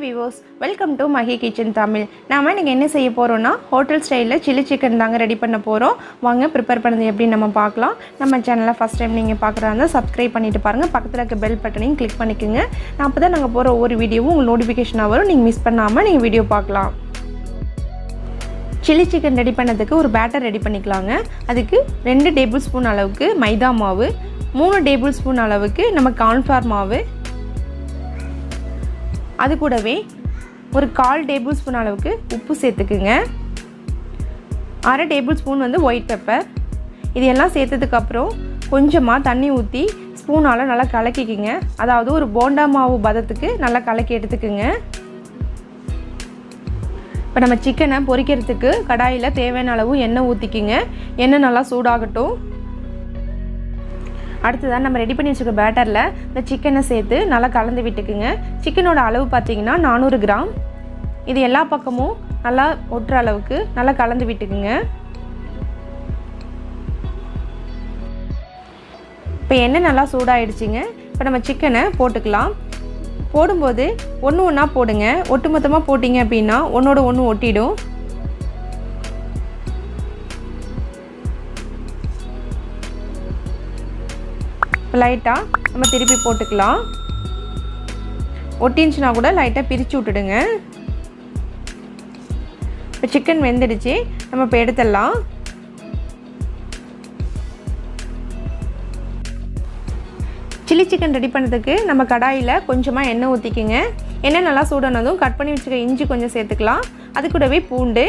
Viewers, welcome to Mahi kitchen Tamil. நாம இன்னைக்கு என்ன செய்ய போறோம்னா ஹோட்டல் ஸ்டைலில் சில்லி சிக்கன் தாங்க ரெடி பண்ண போகிறோம். வாங்க ப்ரிப்பேர் பண்ணது எப்படின்னு நம்ம பார்க்கலாம். நம்ம சேனலை ஃபஸ்ட் டைம் நீங்கள் பார்க்குறாங்க சப்ஸ்கிரைப் பண்ணிட்டு பாருங்கள். பக்கத்தில் இருக்க பெல் பட்டனையும் கிளிக் பண்ணிக்கோங்க. நான் அப்போ தான் நாங்கள் போகிற ஒவ்வொரு வீடியோவும் உங்களுக்கு நோட்டிஃபிகேஷனாக வரும். நீங்கள் மிஸ் பண்ணாமல் நீங்கள் வீடியோ பார்க்கலாம். சில்லி சிக்கன் ரெடி பண்ணதுக்கு ஒரு பேட்டர் ரெடி பண்ணிக்கலாங்க. அதுக்கு 2 டேபிள் ஸ்பூன் அளவுக்கு மைதா மாவு, 3 டேபிள் ஸ்பூன் அளவுக்கு நம்ம கார்ன்ஃப்ளவர் மாவு, அது கூடவே ஒரு 1/4 டேபிள் ஸ்பூன் அளவுக்கு உப்பு சேர்த்துக்குங்க. 1/2 டேபிள் ஸ்பூன் ஒயிட் பெப்பர். இது எல்லாம் சேர்த்ததுக்கப்புறம் கொஞ்சமாக தண்ணி ஊற்றி ஸ்பூனால் நல்லா கலக்கிக்குங்க. அதாவது ஒரு போண்டா மாவு பதத்துக்கு நல்லா கலக்கி எடுத்துக்குங்க. இப்போ நம்ம சிக்கனை பொரிக்கிறதுக்கு கடாயில் தேவையான அளவு எண்ணெய் ஊற்றிக்குங்க. எண்ணெய் நல்லா சூடாகட்டும். அடுத்ததான் நம்ம ரெடி பண்ணி வச்சுருக்க பேட்டரில் இந்த சிக்கனை சேர்த்து நல்லா கலந்து விட்டுக்குங்க. சிக்கனோட அளவு பார்த்திங்கன்னா 400 கிராம். இது எல்லா பக்கமும் நல்லா ஒட்டுற அளவுக்கு நல்லா கலந்து விட்டுக்குங்க. இப்போ எண்ணெய் நல்லா சூடாகிடுச்சிங்க. இப்போ நம்ம சிக்கனை போட்டுக்கலாம். போடும்போது ஒன்று ஒன்றா போடுங்க. ஒட்டுமொத்தமாக போட்டிங்க அப்படின்னா ஒன்றோட ஒன்று ஒட்டிடும். லைட்டாக நம்ம திருப்பி போட்டுக்கலாம். ஒட்டின்ச்சுனா கூட லைட்டாக பிரித்து விட்டுடுங்க. இப்போ சிக்கன் வெந்துடுச்சு. நம்ம இப்போ எடுத்துடலாம். சில்லி சிக்கன் ரெடி பண்ணுறதுக்கு நம்ம கடாயில் கொஞ்சமாக எண்ணெய் ஊற்றிக்குங்க. எண்ணெய் நல்லா சூடானதும் கட் பண்ணி வச்சுக்க இஞ்சி கொஞ்சம் சேர்த்துக்கலாம். அது கூடவே பூண்டு,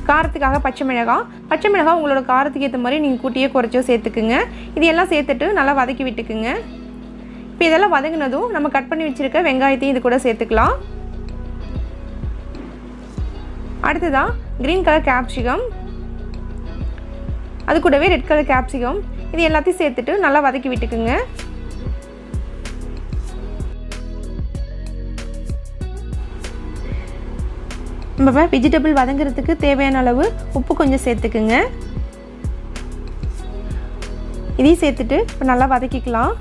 காரத்துக்காக பச்சை மிளகாய் உங்களோட காரத்துக்கு ஏற்ற மாதிரி நீங்கள் கூட்டியோ குறைச்சோ சேர்த்துக்குங்க. இது எல்லாம் சேர்த்துட்டு நல்லா வதக்கி விட்டுக்குங்க. இப்போ இதெல்லாம் வதங்கினதும் நம்ம கட் பண்ணி வச்சுருக்க வெங்காயத்தையும் இது கூட சேர்த்துக்கலாம். அடுத்ததாக க்ரீன் கலர் கேப்சிகம், அது கூடவே ரெட் கலர் கேப்சிகம், இது எல்லாத்தையும் சேர்த்துட்டு நல்லா வதக்கி விட்டுக்குங்க. நம்ம வெஜிடபிள் வதங்கிறதுக்கு தேவையான அளவு உப்பு கொஞ்சம் சேர்த்துக்குங்க. இதையும் சேர்த்துட்டு இப்போ நல்லா வதக்கிக்கலாம்.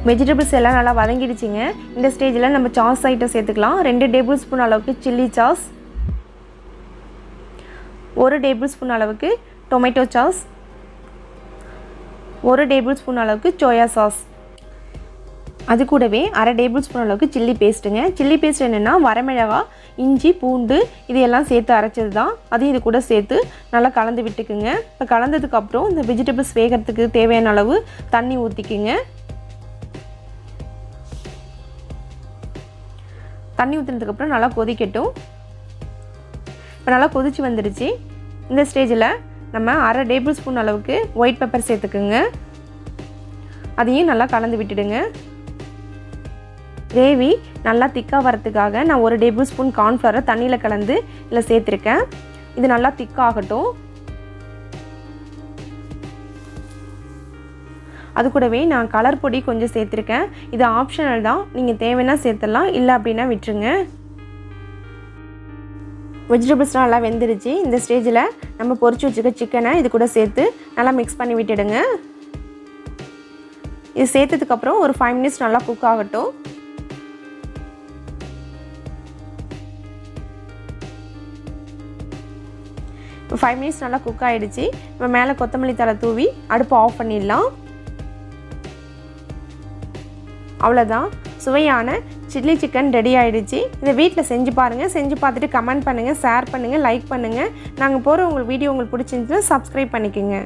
வெஜிடபிள்ஸ் எல்லாம் நல்லா வதங்கிடுச்சிங்க. இந்த ஸ்டேஜில் நம்ம சாஸ் ஐட்டம் சேர்த்துக்கலாம். 2 டேபிள் ஸ்பூன் அளவுக்கு சில்லி சாஸ், 1 டேபிள் ஸ்பூன் அளவுக்கு டொமேட்டோ சாஸ், 1 டேபிள் ஸ்பூன் அளவுக்கு சோயா சாஸ், அது கூடவே 1/2 டேபிள் ஸ்பூன் அளவுக்கு சில்லி பேஸ்ட்டுங்க. சில்லி பேஸ்ட் என்னென்னா வரமிளகாய், இஞ்சி, பூண்டு இது எல்லாம் சேர்த்து அரைச்சது தான். அதையும் இது கூட சேர்த்து நல்லா கலந்து விட்டுக்குங்க. இப்போ கலந்ததுக்கப்புறம் இந்த வெஜிடபிள்ஸ் வேகிறதுக்கு தேவையான அளவு தண்ணி ஊற்றிக்குங்க. தண்ணி ஊற்றினதுக்கப்புறம் நல்லா கொதிக்கட்டும். இப்போ நல்லா கொதிச்சு வந்துடுச்சு. இந்த ஸ்டேஜில் நம்ம 1/2 டேபிள் ஸ்பூன் அளவுக்கு ஒயிட் பெப்பர் சேர்த்துக்குங்க. அதையும் நல்லா கலந்து விட்டுடுங்க. கிரேவி நல்லா திக்காக வரத்துக்காக நான் 1 டேபிள் ஸ்பூன் கார்ன்ஃப்ளவரை தண்ணியில் கலந்து இதில் சேர்த்துருக்கேன். இது நல்லா திக்காகட்டும். அது கூடவே நான் கலர் பொடி கொஞ்சம் சேர்த்துருக்கேன். இது ஆப்ஷனல் தான், நீங்கள் தேவைன்னா சேர்த்துடலாம், இல்லை அப்படின்னா விட்டுருங்க. வெஜிடபிள்ஸ்லாம் நல்லா வெந்துருச்சு. இந்த ஸ்டேஜில் நம்ம பொரிச்சு வச்சுக்க சிக்கனை இது கூட சேர்த்து நல்லா மிக்ஸ் பண்ணி விட்டுடுங்க. இது சேர்த்ததுக்கப்புறம் ஒரு 5 மினிட்ஸ் நல்லா குக் ஆகட்டும். இப்போ 5 மினிட்ஸ் நல்லா குக் ஆகிடுச்சு. நம்ம மேலே கொத்தமல்லி தழை தூவி அடுப்பை ஆஃப் பண்ணிடலாம். அவ்வளோதான், சுவையான சில்லி சிக்கன் ரெடி ஆகிடுச்சு. இதை வீட்டில் செஞ்சு பாருங்கள். செஞ்சு பார்த்துட்டு கமெண்ட் பண்ணுங்கள், ஷேர் பண்ணுங்கள், லைக் பண்ணுங்கள். நாங்கள் போகிற உங்களுக்கு வீடியோ உங்களுக்கு பிடிச்சிருந்துச்சுன்னா சப்ஸ்கிரைப் பண்ணிக்கோங்க.